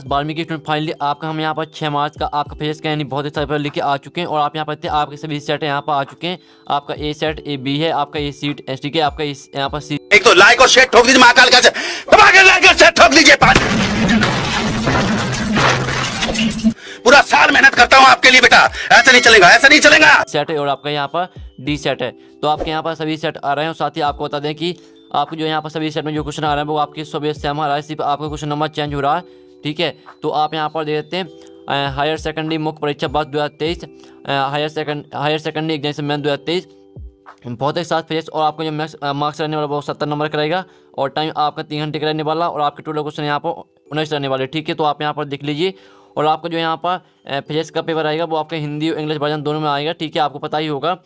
12वीं की student finally आपका हम यहाँ पर 6 मार्च का आपका फेस का यानी बहुत ही सारे पेपर लिख के आ चुके हैं और आप यहाँ पर देखते हैं आपके सभी सेट यहाँ पर आ चुके हैं। आपका ए सेट ए बी है, आपका ए सीट एस टी के, आपका यहाँ पर सी। एक तो लाइक और शेयर ठोक दीजिए, महाकाल का लाइक और शेयर ठोक दीजिए। पूरा साल मेहनत करता हूँ आपके लिए बेटा, ऐसा नहीं चलेगा, ऐसा नहीं चलेगा। सेट है और आपका यहाँ पर डी सेट है। तो आपके यहाँ पर सभी सेट आ रहे हैं और साथ ही आपको बता दें कि आपको जो यहाँ पर सभी सेट में जो क्वेश्चन आ रहे हैं वो आपके सभी सेम आ रहा है, सिर्फ आपका क्वेश्चन नंबर चेंज हो रहा है। ठीक है, तो आप यहाँ पर दे देते हैं हायर सेकेंडरी मुख्य परीक्षा वर्ष 2023, हायर सेकेंडरी एग्जामिनेशन 2023 बहुत एक साथ फेस। और आपका जो मार्क्स रहने वाला वो 70 नंबर का रहेगा और टाइम आपका 3 घंटे का रहने वाला और आपके टोटल क्वेश्चन यहाँ पर 19 रहने वाले। ठीक है, तो आप यहाँ पर देख लीजिए। और आपका जो यहाँ पर फिजिक्स का पेपर आएगा वो आपका हिंदी और इंग्लिश वर्जन दोनों में आएगा। ठीक है, आपको पता ही होगा।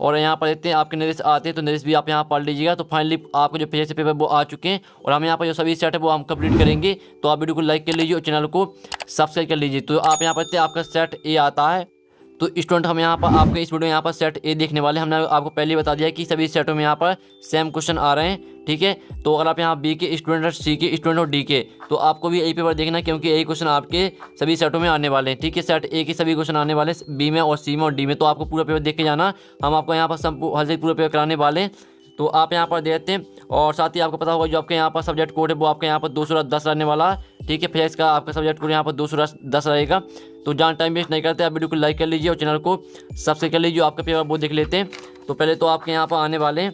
और यहाँ पर देखते हैं आपके निर्देश आते हैं तो निर्देश भी आप यहाँ पढ़ लीजिएगा। तो फाइनली आपको जो फिजिक्स पेपर वो आ चुके हैं और हम यहाँ पर जो सभी सेट है वो हम कंप्लीट करेंगे। तो आप वीडियो को लाइक कर लीजिए और चैनल को सब्सक्राइब कर लीजिए। तो आप यहाँ पर देखते हैं आपका सेट ए आता है। तो स्टूडेंट हम यहाँ पर आपके इस वीडियो में यहाँ पर सेट ए देखने वाले। हमने आपको पहले बता दिया कि सभी सेटों में यहाँ पर सेम क्वेश्चन आ रहे हैं। ठीक है, तो अगर आप यहाँ बी के स्टूडेंट और सी के स्टूडेंट और डी के, तो आपको भी यही पेपर देखना है क्योंकि यही क्वेश्चन आपके सभी सेटों में आने वाले हैं। ठीक है, सेट ए के सभी क्वेश्चन आने वाले बी में और सी में और डी में। तो आपको पूरा पेपर देख के जाना, हम आपको यहाँ पर सब हर से पूरा पेपर कराने वाले हैं। तो आप यहाँ पर देखते हैं और साथ ही आपको पता होगा जो आपके यहाँ पर सब्जेक्ट कोड है वो आपके यहाँ पर 210 रहने वाला है। ठीक है, फिजिक्स का आपका सब्जेक्ट कोड यहाँ पर 210 रहेगा। तो जहाँ टाइम वेस्ट नहीं करते आप वीडियो को लाइक कर लीजिए और चैनल को सब्सक्राइब कर लीजिए। आपका पेपर वो देख लेते हैं। तो पहले तो आपके यहाँ पर आने वाले हैं,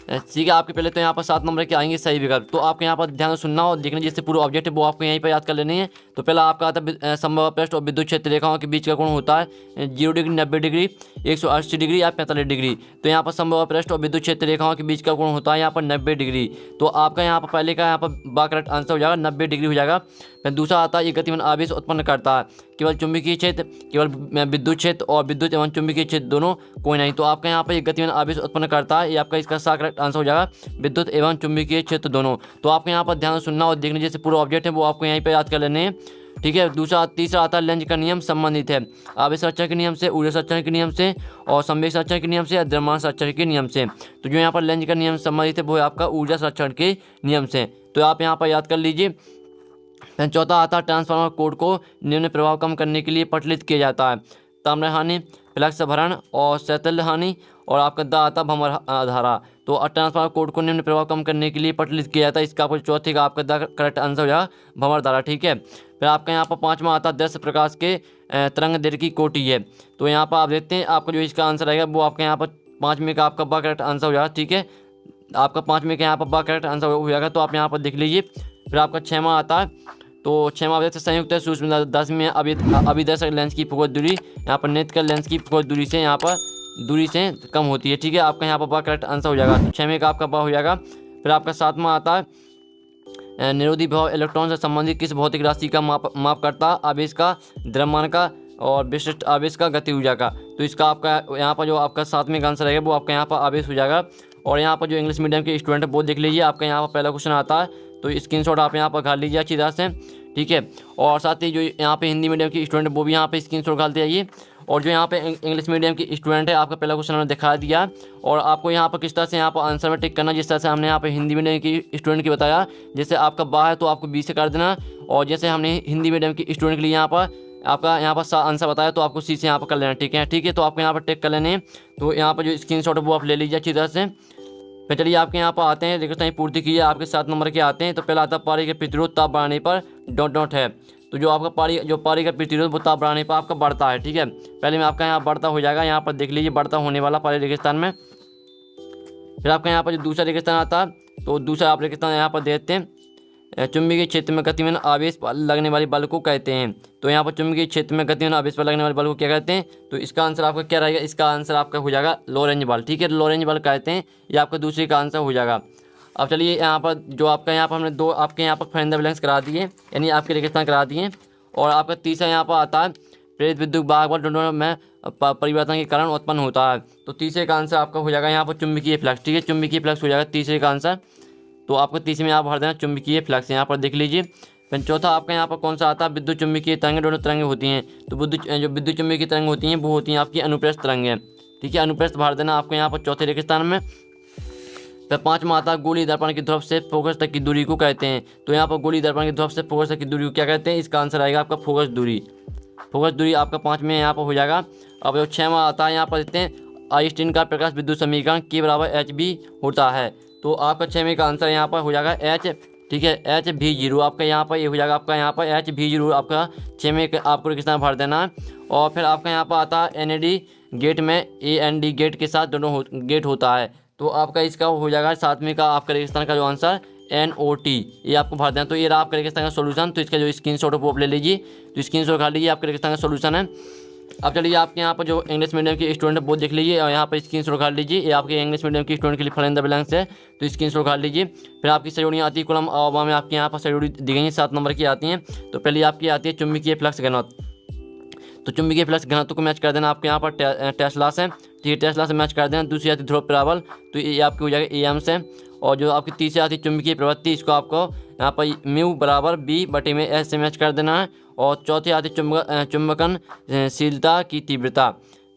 ठीक है, आपके पहले तो यहाँ पर 7 नंबर के आएंगे सही विकल्प। तो आपके यहाँ पर ध्यान से सुनना और देखना, जिससे पूरा ऑब्जेक्ट है वो आपको यहीं पर याद कर लेने हैं। तो पहला आपका आता है संभव पृष्ठ और विद्युत क्षेत्र रेखाओं के बीच का कोण होता है 0 डिग्री, 90 डिग्री, 180 डिग्री या 45 डिग्री। तो यहाँ पर संभव पृष्ठ और विद्युत क्षेत्र रेखाओं के बीच का कोण होता है यहाँ पर 90 डिग्री। तो आपका यहाँ पर पहले का यहाँ पर बा करेक्ट आंसर हो जाएगा, 90 डिग्री हो जाएगा। फिर दूसरा आता है ये गतिमान आवेश उत्पन्न करता है केवल चुंबकीय क्षेत्र, केवल विद्युत क्षेत्र और विद्युत एवं चुंबकीय क्षेत्र दोनों कोई नहीं। तो आपका यहाँ पर ये गतिमान आवेश उत्पन्न करता है, ये आपका इसका सा करेक्ट आंसर हो जाएगा, विद्युत एवं चुंबकीय क्षेत्र दोनों। तो आपको यहाँ पर ध्यान सुनना और देखने, जैसे पूरा ऑब्जेक्ट है वो आपको यहीं पर याद कर लेने हैं। ठीक है, तीसरा आता है लेंज का नियम संबंधित है आवेश संरक्षण के नियम से, ऊर्जा संरक्षण के नियम से और संवेग संरक्षण के नियम से या द्रव्यमान संरक्षण के नियम से। तो जो यहाँ पर लेंज का नियम संबंधित है वो है आपका ऊर्जा संरक्षण के नियम से। तो आप यहाँ पर याद कर लीजिए। फिर चौथा आता है ट्रांसफार्मर कोड को निम्न प्रभाव कम करने के लिए पटलित किया जाता है ताम्र हानि, फ्लक्स भरण और शैथिल्य हानि। और आपका द आता भंवर धारा। तो ट्रांसफार्मर कोड को निम्न प्रभाव कम करने के लिए पटलित किया जाता है, इसका आपको चौथे का आपका द करेक्ट आंसर हो जाएगा भंवर धारा। ठीक है, फिर आपका यहाँ पर पाँचवा आता है 10 प्रकाश के तरंग दैर्घ्य की कोटि है। तो यहाँ पर आप देखते हैं आपका जो इसका आंसर आएगा वो आपका यहाँ पर 5वें का आपका ब करेक्ट आंसर हो जाएगा। ठीक है, आपका 5वें का यहाँ पर ब करेक्ट आंसर हो जाएगा। तो आप यहाँ पर देख लीजिए। फिर आपका 6वां आता है, तो 6वां देखते संयुक्त है सूक्ष्म 10 में अभिदर्शक लेंस की फोकस दूरी यहाँ पर नेत्र लेंस की फोकस दूरी से यहाँ पर दूरी से कम होती है। ठीक है, आपका यहाँ पर ब करेक्ट आंसर हो जाएगा। तो 6वें का आपका ब हो जाएगा। फिर आपका 7वां आता है निरोधी विभव इलेक्ट्रॉन से संबंधित किस भौतिक राशि का माप करता है आवेश का, द्रव्यमान का और विशिष्ट आवेश का, गति ऊर्जा का। तो इसका आपका यहाँ पर जो आपका 7वें का आंसर रहेगा वो आपका यहाँ पर आवेश हो जाएगा। और यहाँ पर जो इंग्लिश मीडियम के स्टूडेंट है वो देख लीजिए, आपका यहाँ पर पहला क्वेश्चन आता है तो स्क्रीनशॉट आप यहाँ पर घाल लीजिए अच्छी तरह से। ठीक है, और साथ ही जो यहाँ पे हिंदी मीडियम के स्टूडेंट है वो भी यहाँ पे स्क्रीनशॉट घालते जाइए। और जो यहाँ पे इंग्लिश मीडियम की स्टूडेंट है आपका पहला क्वेश्चन हमने दिखा दिया और आपको यहाँ पर किस तरह से यहाँ पर आंसर में टिक करना, जिस तरह से हमने यहाँ पे हिंदी मीडियम की स्टूडेंट की बताया। जैसे आपका बा है तो आपको बी से कर देना, और जैसे हमने हिंदी मीडियम की स्टूडेंट के लिए यहाँ पर आपका यहाँ पर आंसर बताया तो आपको सी से यहाँ पर कर लेना। ठीक है, तो आपको यहाँ पर टिक कर लेने। तो यहाँ पर जो स्क्रीनशॉट है वो आप ले लीजिए अच्छी तरह से। फिर चलिए आपके यहाँ पर आते हैं, रिक्वेस्ट पूर्ति कीजिए। आपके 7 नंबर के आते हैं। तो पहला आता है पारी के प्रतिरोध ताप बढ़ाने पर डॉट है। तो जो आपका पारी का प्रतिरोध वो ताप बढ़ाने पर आपका बढ़ता है। ठीक है, पहले में आपका यहाँ बढ़ता हो जाएगा, यहाँ पर देख लीजिए बढ़ता होने वाला पारी रेगिस्तान में। फिर आपका यहाँ पर जो दूसरा रेगिस्तान आता है तो दूसरा आप रेगिस्तान यहाँ पर देखते हैं चुंबकीय क्षेत्र में गतिमान आवेश पर लगने वाली बल को कहते हैं। तो यहाँ पर चुंबकीय क्षेत्र में गतिमान आवेश पर लगने वाले बल को क्या कहते हैं? तो इसका आंसर आपका क्या रहेगा? इसका आंसर आपका हो जाएगा लोरेंज बल। ठीक है, लोरेंज बल कहते हैं, ये आपका दूसरे का आंसर हो जाएगा। अब चलिए यहाँ पर जो आपका यहाँ पर हमने दो आपके यहाँ पर फरेंदा ब्लैंक्स करा दिए, यानी आपके रेगिस्तान करा दिए। और आपका तीसरा यहाँ पर आता है प्रेरित विद्युत वाहक बल दोनों में परिवर्तन के कारण उत्पन्न होता है। तो तीसरे का आंसर आपका हो जाएगा यहाँ पर चुंबकीय फ्लक्स। ठीक है, चुंबकीय फ्लक्स हो जाएगा तीसरे का आंसर। तो आपको तीसरे में आप भर देना चुंबकीय फ्लक्स, यहाँ पर देख लीजिए। फिर चौथा आपका यहाँ पर कौन सा आता है? विद्युत चुंबकीय तरंगें, दोनों तरंगें होती हैं। तो जो विद्युत चुंबकीय तरंग होती हैं वो होती हैं आपकी अनुप्रस्थ तरंगें। ठीक है, अनुप्रस्थ भर देना आपको यहाँ पर चौथे रेगिस्तान में। फिर 5वां आता है गोलीय दर्पण की ध्रुव से फोकस तक की दूरी को कहते हैं। तो यहाँ पर गोलीय दर्पण की ध्रुव से फोकस तक की दूरी को क्या कहते हैं, इसका आंसर आएगा आपका फोकस दूरी। फोकस दूरी आपका 5 में यहाँ पर हो जाएगा। अब जो 6वां आता है यहाँ पर देखते हैं आइंस्टीन का प्रकाश विद्युत समीकरण के बराबर एच बी होता है। तो आपका 6वें का आंसर यहाँ पर हो जाएगा एच, ठीक है, एच भी जीरो आपका यहाँ पर ये हो जाएगा आपका यहाँ पर एच भी जीरो आपका 6वें आपको किस तरह भर देना है। और फिर आपका यहाँ पर आता है एनएडी गेट में एएनडी गेट के साथ दोनों गेट होता है। तो आपका इसका हो जाएगा 7वें का आपका रेगिस्तान का जो आंसर NOT ये आपको भर देना। तो ये रहा आपका रेगिस्तान का सोल्यूशन। तो इसका जो स्क्रीनशॉट है वो आप ले लीजिए। तो स्क्रीनशॉट खा लीजिए, आपके रेगिस्तान का सोल्यूशन है। अब चलिए आपके यहाँ पर जो इंग्लिश मीडियम की स्टूडेंट है वो देख लीजिए और यहाँ पर स्क्रीनशॉट खा लीजिए। ये आपके इंग्लिश मीडियम की स्टूडेंट के लिए फलन द ब्लैंक्स है। तो स्क्रीनशॉट खा लीजिए। फिर आपकी सहयोगी आती है कॉलम अ में आपके यहाँ पर सहयोगी दी गई है 7 नंबर की आती हैं। तो पहले आपकी आती है चुंबकीय फ्लक्स घनत्व। तो चुंबकीय फ्लक्स घनत्व को मैच कर देना आपके यहाँ पर टेस्ला से, ठीक है, टेस्ला से मैच कर देना। दूसरी आती है ध्रुव प्रबल, तो ये आपकी हो जाएगा AM से। और जो आपकी तीसरी आती है चुंबकीय प्रवृत्ति, इसको आपको यहाँ पर म्यू बराबर B/S से मैच कर देना है। और चौथी आती है चुंबकनशीलता की तीव्रता,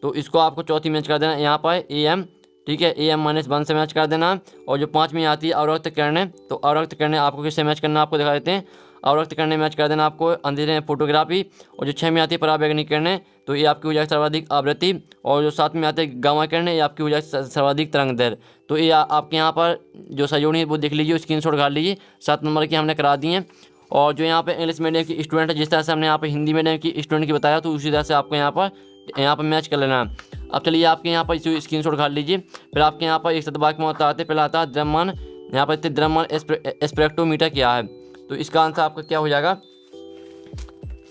तो इसको आपको चौथी मैच कर देना यहाँ पर AM, ठीक है, AM-1 से मैच कर देना। और जो 5वीं आती है अवरक्त किरणें, तो अवरक्त किरणें आपको किससे मैच करना आपको दिखा देते हैं। अवरक्त किरणें मैच कर देना आपको अंधेरे में फोटोग्राफी। और जो 6वीं आती है पराबैंगनी किरणें, तो ये आपकी हो जाएगी सर्वाधिक आवृत्ति। और जो 7वीं आती है गामा किरणें, ये आपकी हो जाएगी सर्वाधिक तरंग दैर्घ्य। तो ये आपके यहाँ पर जो सहयोगी है वो देख लीजिए, स्क्रीनशॉट खा लीजिए। 7 नंबर की हमने करा दी हैं। और जो यहाँ पे इंग्लिश मीडियम की स्टूडेंट है, जिस तरह से हमने यहाँ पे हिंदी मीडियम की स्टूडेंट की बताया, तो उसी तरह से आपको यहाँ पर मैच कर लेना है। अब चलिए आपके यहाँ पर इसी स्क्रीनशॉट खा लीजिए। फिर आपके यहाँ पर एक शतवाक्य में होता है, पहला आता है द्रव्यमान, यहाँ पर द्रव्यमान स्पेक्ट्रोमीटर क्या है। तो इसका आंसर आपका क्या हो जाएगा।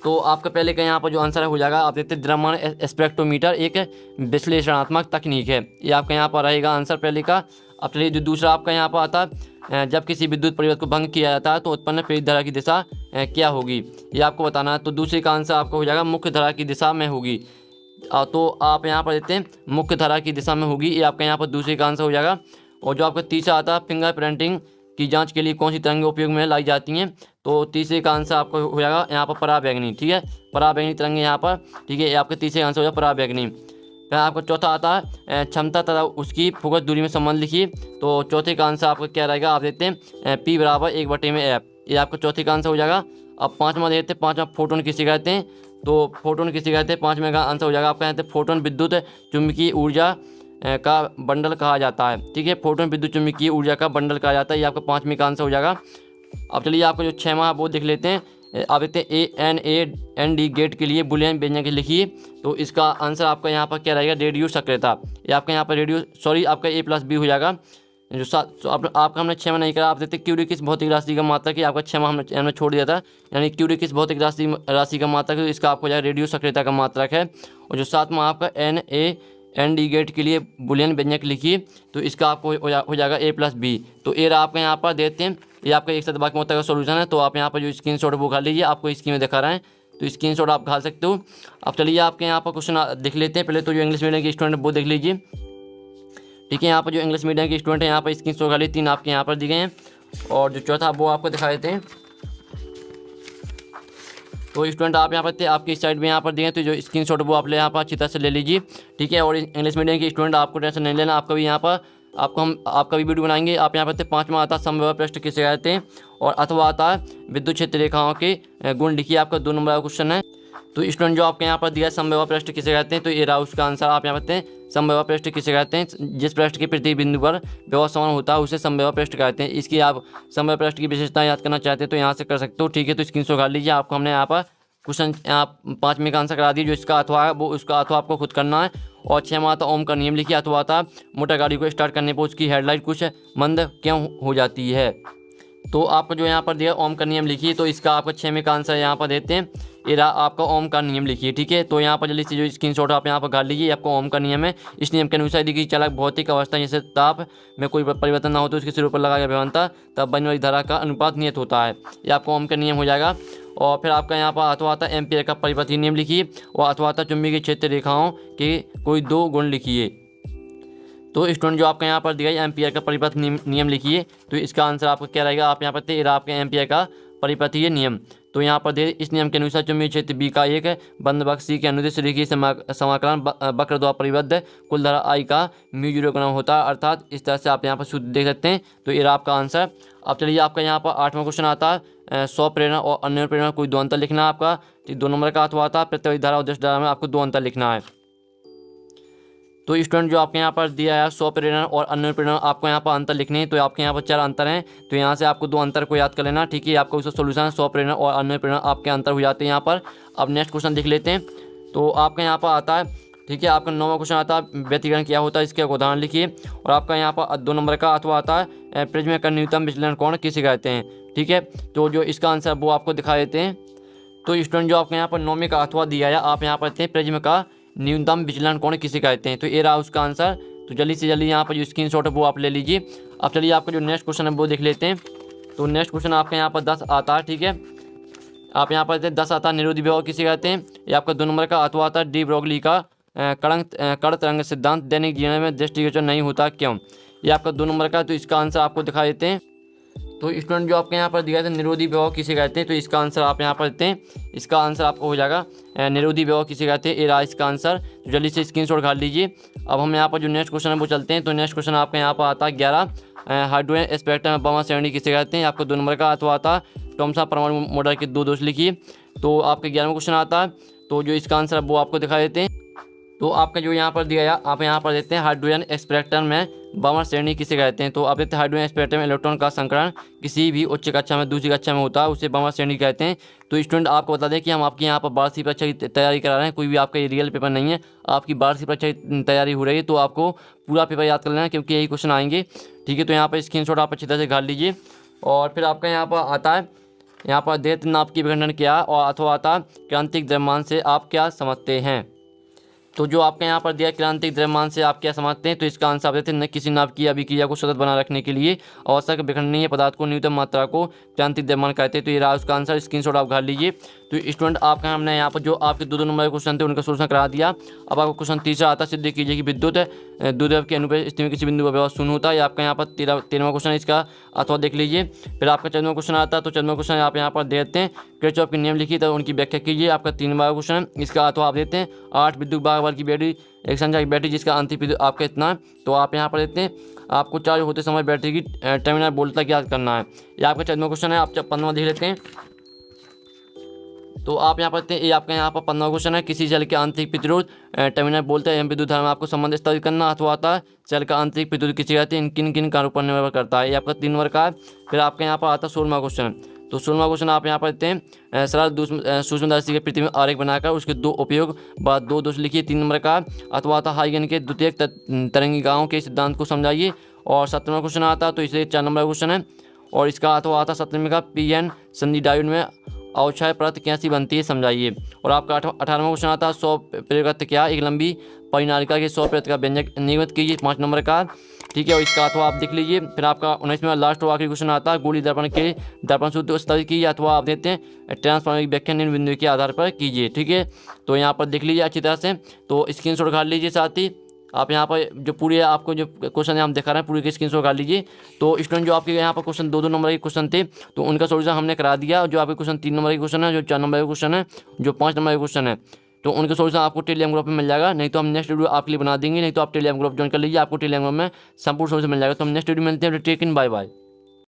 तो आपका पहले का यहाँ पर जो आंसर हो जाएगा, आप देखते हैं द्रव्यमान स्पेक्ट्रोमीटर एक विश्लेषणात्मक तकनीक है। ये आपका यहाँ पर रहेगा आंसर पहले का। अब चलिए जो दूसरा आपका यहाँ पर आता है, जब किसी विद्युत परिवर्तन को भंग किया जाता है तो उत्पन्न प्रेरित धारा की दिशा क्या होगी, ये आपको बताना है। तो दूसरे का आंसर आपका हो जाएगा मुख्य धारा की दिशा में होगी। तो आप यहाँ पर देते हैं मुख्य धारा की दिशा में होगी, ये आपका यहाँ पर दूसरे का आंसर हो जाएगा। और जो आपका तीसरा आता है फिंगर प्रिंटिंग की जांच के लिए कौन सी तरंगें उपयोग में लाई जाती हैं, तो तीसरे का आंसर आपका हो जाएगा यहाँ पर पराबैंगनी, ठीक है, पराबैंगनी तरंगें यहाँ पर, ठीक है, ये आपके तीसरे आंसर हो जाएगा पराबैंगनी। फिर आपका चौथा आता है क्षमता तथा उसकी फोकस दूरी में संबंध लिखिए। तो चौथे का आंसर आपका क्या रहेगा, आप देते हैं P बराबर 1/F, ये आपका चौथे का आंसर हो जाएगा। अब 5वां देते हैं, 5वां फोटोन किसे कहते हैं, तो फोटोन किसे कहते हैं, 5वें का आंसर हो जाएगा आपका कहते हैं फोटोन विद्युत चुंबकीय ऊर्जा का बंडल कहा जाता है, ठीक है, फोटोन विद्युत चुंबकीय ऊर्जा का बंडल कहा जाता है, ये आपका 5वें का आंसर हो जाएगा। अब चलिए आपका जो 6वां वो देख लेते हैं। आप देखते हैं ANAND गेट के लिए बुलियन व्यंजक लिखिए। तो इसका आंसर आपका यहाँ पर क्या रहेगा, रेडियो सक्रियता, ये आपका यहाँ पर आपका A+B हो जाएगा। जो आपका हमने 6वां नहीं करा। आप देखते क्यूरी किस भौतिक राशि का मात्रक है, आपका 6वां हमने छोड़ दिया था, यानी क्यूरी किस भौतिक राशि का मात्रक है, तो इसका आपको जाएगा रेडियो सक्रियता का मात्रक है। और जो 7वां आपका NAND गेट के लिए बुलियन व्यंजक लिखिए। तो इसका आपको हो जाएगा A+B। तो ये आपका यहाँ पर देते हैं, ये आपका एक शतवाक्य में होता है सोल्यूशन है। तो आप यहाँ पर जो स्क्रीनशॉट वो खा लीजिए, आपको स्क्रीन में दिखा रहे हैं, तो स्क्रीनशॉट आप खा सकते हो। अब चलिए आपके यहाँ पर क्वेश्चन देख लेते हैं। पहले तो जो इंग्लिश मीडियम के स्टूडेंट वो देख लीजिए, ठीक है, यहाँ पर जो इंग्लिश मीडियम के स्टूडेंट है यहाँ पर स्क्रीनशॉट खा लीजिए, 3 आपके यहाँ पर दिए गए हैं। और जो चौथा वो आपको दिखा देते हैं। तो स्टूडेंट आप यहाँ पर थे, आपकी साइड में यहाँ पर दिए हैं, तो जो स्क्रीनशॉट वो आप ले यहाँ पर अच्छी तरह से ले लीजिए, ठीक है। और इंग्लिश मीडियम के स्टूडेंट आपको टेंशन नहीं लेना, आपका भी यहाँ पर आपका भी वीडियो बनाएंगे। आप यहाँ पर थे 5वां आता है समव्यव पृष्ठ किसे कहते हैं, और अथवा आता है विद्युत क्षेत्र रेखाओं के गुण लिखिए, आपका 2 नंबर का क्वेश्चन है। तो स्टूडेंट जो आपके यहाँ पर दिया है समव्यव पृष्ठ किसे कहते हैं, तो ये रहा उसका आंसर। आप यहाँ पर हैं समव्यव पृष्ठ किसे कहते हैं, जिस पृष्ठ के प्रति बिंदु पर व्यवहार समान होता है उसे समव्यव पृष्ठ कहते हैं। इसकी आप समव्यव पृष्ठ की विशेषता याद करना चाहते हैं तो यहाँ से कर सकते हो, ठीक है। तो स्क्रीनशॉट कर लीजिए। आपको हमने यहाँ पर क्वेश्चन आप 5वें का आंसर करा दिए, जो इसका अथवा है वो उसका अथवा आपको खुद करना है। और 6वां आता ओम का नियम लिखिए। अथवा आता मोटर गाड़ी को स्टार्ट करने पर उसकी हेडलाइट कुछ मंद क्यों हो जाती है। तो आपको जो यहाँ पर दिया ओम का नियम लिखिए। तो इसका आपका 6वें का आंसर यहाँ पर देते हैं, ये रहा आपका ओम का नियम लिखिए, ठीक है। तो यहाँ पर जल्दी से जो स्क्रीनशॉट आप यहाँ पर गाड़ लीजिए, आपको ओम का नियम है। इस नियम के अनुसार यदि चालक भौतिक अवस्था जैसे ताप में कोई परिवर्तन ना हो तो उसके सिरों पर लगाया व्यवहारता तब बनने वाली धारा का अनुपात नियत होता है, ये आपको ओम का नियम हो जाएगा। और फिर आपका यहाँ पर अथवा आता एम्पियर का परिपथीय नियम लिखिए। और अथवा आता चुंबकीय क्षेत्र रेखाओं के कोई 2 गुण लिखिए। तो स्टूडेंट जो आपका यहाँ पर दिया है एम्पियर का परिपथ नियम लिखिए। तो इसका आंसर आपका क्या रहेगा, आप यहाँ पर तेरा आपके एम्पियर का परिपथीय नियम, तो यहाँ पर दे इस नियम के अनुसार चुंबकीय क्षेत्र बी का एक बंद बक्स सी के अनुदिश रेखीय समाकलन वक्र द्वारा परिबद्ध कुल धारा आई का म्यू 0 गुना होता है। अर्थात इस तरह से आप यहाँ पर सूत्र देख सकते हैं। तो ये रहा आपका आंसर। अब चलिए आपका यहाँ पर 8वां क्वेश्चन आता है, स्वप्रेरणा और अन्य प्रेरणा कोई दो अंतर लिखना है आपका। 2 नंबर का अथवा आता है प्रत्यक्ष धारा और उद्देश्य धारा में आपको 2 अंतर लिखना है। तो स्टूडेंट जो आपके यहाँ पर दिया है स्वप्रेरणा और अन्य प्रेरणा आपको यहाँ पर अंतर लिखने हैं। तो आपके यहाँ पर 4 अंतर हैं। तो यहाँ से आपको 2 अंतर को याद कर लेना, ठीक है। आपका उसका सोल्यूशन है स्वप्रेरणा और अन्य प्रेरणा आपके अंतर हो जाते हैं यहाँ पर। अब नेक्स्ट क्वेश्चन देख लेते हैं। तो आपका यहाँ पर आता है, ठीक है, आपका 9वां क्वेश्चन आता है व्यतिकरण क्या होता है, इसके उदाहरण लिखिए। और आपका यहाँ पर 2 नंबर का अथवा आता है प्रिज्म का न्यूनतम विचलन कोण किसे कहते हैं, ठीक है। तो जो इसका आंसर वो आपको दिखा देते हैं। तो स्टूडेंट जो आपके यहाँ पर 9वें का अथवा दिया है, आप यहाँ पर देखते हैं प्रिज्म का न्यूनतम विचलन कोण किसे कहते हैं। तो ये रहा उसका आंसर। तो जल्दी से जल्दी यहाँ पर जो स्क्रीनशॉट है वो आप ले लीजिए। अब चलिए आपका जो नेक्स्ट क्वेश्चन है वो देख लेते हैं। तो नेक्स्ट क्वेश्चन आपके यहाँ पर 10 आता है, ठीक है। आप यहाँ पर देखते हैं 10 आता है निरोधी विभव किसे कहते हैं। ये आपका 2 नंबर का अथवा आता है डी ब्रोगली का कण तरंग सिद्धांत दैनिक जीवन में दृष्टिगोचर नहीं होता क्यों। ये आपका 2 नंबर का। तो इसका आंसर आपको दिखा देते हैं। तो स्टूडेंट जो आपके यहाँ पर दिया था निरोधी विभव किसे कहते हैं। तो इसका आंसर आप यहाँ पर देते हैं। इसका आंसर आपको हो जाएगा निरोधी विभव किसे कहते हैं, ये रहा इसका आंसर। तो जल्दी से स्क्रीनशॉट खा लीजिए। अब हम यहाँ पर जो नेक्स्ट क्वेश्चन है वो चलते हैं। तो नेक्स्ट क्वेश्चन आपका यहाँ पर आता है 11 हाइड्रोजन स्पेक्ट्रम में बमा श्रेणी किसे कहते हैं। आपको 2 नंबर का अथवा आता है थॉमसन परमाणु मॉडल के 2 दोष लिखिए। तो आपका 11वां क्वेश्चन आता है। तो जो इसका आंसर है वो आपको दिखा देते हैं। तो आपका जो यहाँ पर दिया है, आप यहाँ पर देते हैं हाइड्रोजन स्पेक्ट्रम में बमा श्रेणी किसे कहते हैं। तो आप देखते हैं हाइड्रोजन स्पेक्ट्रम में इलेक्ट्रॉन का संकरण किसी भी उच्च कक्षा में दूसरी कक्षा में होता है, उसे बमा श्रेणी कहते हैं। तो स्टूडेंट आपको बता दें कि हम आपके यहाँ पर वार्षिक परीक्षा की तैयारी करा रहे हैं। कोई भी आपका ये रियल पेपर नहीं है, आपकी वार्षिक परीक्षा की तैयारी हो रही है। तो आपको पूरा पेपर याद कर लेना क्योंकि यही क्वेश्चन आएंगे, ठीक है। तो यहाँ पर स्क्रीनशॉट आप अच्छी तरह से घाल लीजिए। और फिर आपका यहाँ पर आता है, यहाँ पर दैत्य नाप की विखंडन क्या और अथवा आता है क्रांतिक द्रव्यमान से आप क्या समझते हैं। तो जो आपके यहाँ पर दिया क्रांतिक द्रव्यमान से आप क्या समझते हैं। तो इसका आंसर आप देते हैं न किसी नाप की अभिक्रिया को सतत बनाए रखने के लिए आवश्यक विखंडनीय पदार्थ को न्यूनतम मात्रा को क्रांतिक द्रव्यमान कहते हैं। तो ये रहा उसका आंसर। स्क्रीनशॉट आप घाल लीजिए। तो स्टूडेंट आपका हमने यहाँ पर जो आपके 2 नंबर के क्वेश्चन थे उनका सोल्यूशन करा दिया। अब आपको क्वेश्चन तीसरा आता है, सिद्ध कीजिए कि विद्युत द्विध्रुव के अनुप्रस्थ स्थिति में किसी बिंदु पर विभव शून्य होता है। आपका यहाँ पर 13वां क्वेश्चन इसका अथवा देख लीजिए। फिर आपका 14वां क्वेश्चन आता है। तो 14वां क्वेश्चन आप यहाँ पर देते हैं किरचॉफ के नियम लिखिए, तो उनकी व्याख्या कीजिए। आपका 3वां क्वेश्चन इसका अथवा आप देते हैं 8 विद्युत भाग की बैटरी एक संख्या की बैटरी जिसका आंतरिक विद्युत आपका इतना है। तो आप यहाँ पर देते हैं आपको चार्ज होते समय बैटरी की टर्मिनल वोल्टेज याद करना है। ये आपका 14वां क्वेश्चन है। आप 15वां देख लेते हैं। तो आप यहाँ पर ये आपका यहाँ पर 15वां क्वेश्चन है, किसी सेल के आंतरिक प्रतिरोध टर्मिनल बोलते हैं विद्युत धारा में आपको संबंध स्थापित करना अथवा आता है सेल का आंतरिक प्रतिरोध किसी कहते हैं, किन किन कारों पर निर्भर करता है। ये आपका 3 नंबर का है। फिर आपके यहाँ पर आता है 16वां क्वेश्चन। तो 16वां क्वेश्चन आप यहाँ पर देते हैं सरल सूक्ष्मदर्शी के पृथ्वी में आरेख बनाकर उसके 2 उपयोग बाद 2 दोष लिखिए। 3 नंबर का अथवा आता हाइगन के द्वितीयक तरंगिकाओं के सिद्धांत को समझाइए। और 17वां क्वेश्चन आता है। तो इसे 4 नंबर का क्वेश्चन है और इसका अथवा आता 17वें का पीएन संधि डायोड में अवक्षय परत कैसी बनती है समझाइए। और आपका 18वां क्वेश्चन आता है 100 प्रयोगत क्या एक लंबी परिनालिका के 100 प्रयोग का व्यंजक नियमित कीजिए। 5 नंबर का, ठीक है। और इसका अथवा आप देख लीजिए। फिर आपका 19वां लास्ट और आखिरी क्वेश्चन आता है गोली दर्पण के दर्पण सूत्र स्थापित कीजिए अथवा आप देते हैं ट्रांसफॉर्मर की व्याख्या निम्न बिंदु के आधार पर कीजिए, ठीक है। तो यहाँ पर देख लीजिए अच्छी तरह से। तो स्क्रीनशॉट खा लीजिए। साथ ही आप यहाँ पर जो पूरे आपको जो क्वेश्चन हम दिखा रहे हैं पूरे के स्क्रीनशॉट कर लीजिए। तो स्टूडेंट जो आपके यहाँ पर क्वेश्चन 2 नंबर के क्वेश्चन थे तो उनका सोल्यूशन हमने करा दिया। जो आपके क्वेश्चन 3 नंबर के क्वेश्चन है, जो 4 नंबर के क्वेश्चन है, जो 5 नंबर के क्वेश्चन है, तो उनका सोल्यूशन आपको टेलीग्राम ग्रुप में मिल जाएगा। नहीं तो हम नेक्स्ट वीडियो आपके लिए बना देंगे। नहीं तो आप टेलीग्राम ग्रुप ज्वाइन कर लीजिए, आपको टेलीग्राम में संपूर्ण सोल्यूशन मिल जाएगा। तो हम नेक्स्ट वीडियो मिलते हैं। टेक इन, बाय बाय।